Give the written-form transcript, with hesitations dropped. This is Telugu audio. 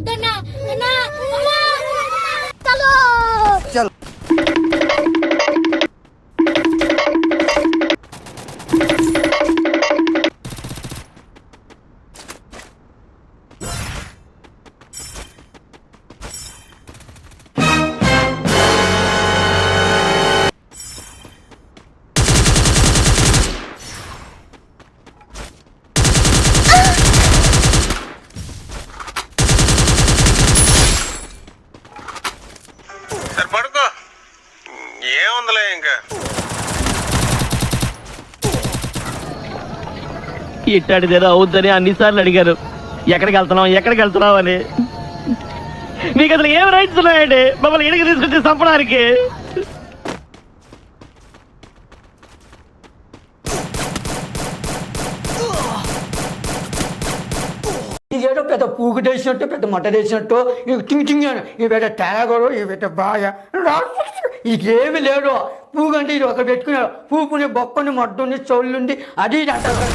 వద్దన్నా అన్నా అమ్మా చలో చల్ పడుకో ఏముందిలే ఇంకా ఇట్టాడిదేదో అవుద్దని అన్నిసార్లు అడిగారు. ఎక్కడికి వెళ్తున్నావు అని. నీకు అసలు ఏం రైట్స్ ఉన్నాయండి మమ్మల్ని ఇడికి తీసుకొచ్చి చంపడానికి? ఇదేదో పెద్ద పూగుటేసినట్టు పెద్ద మట్టడేసినట్టు టింగ్ ఈ పెద్ద తేగడు ఈ పెద్ద బాగా ఇదేమి లేదు. పూగు అంటే ఇది ఒక పెట్టుకున్నాడు. పూపుని బొప్పని మడ్డుని చౌళ్ళుండి అది ఇది అంటారు.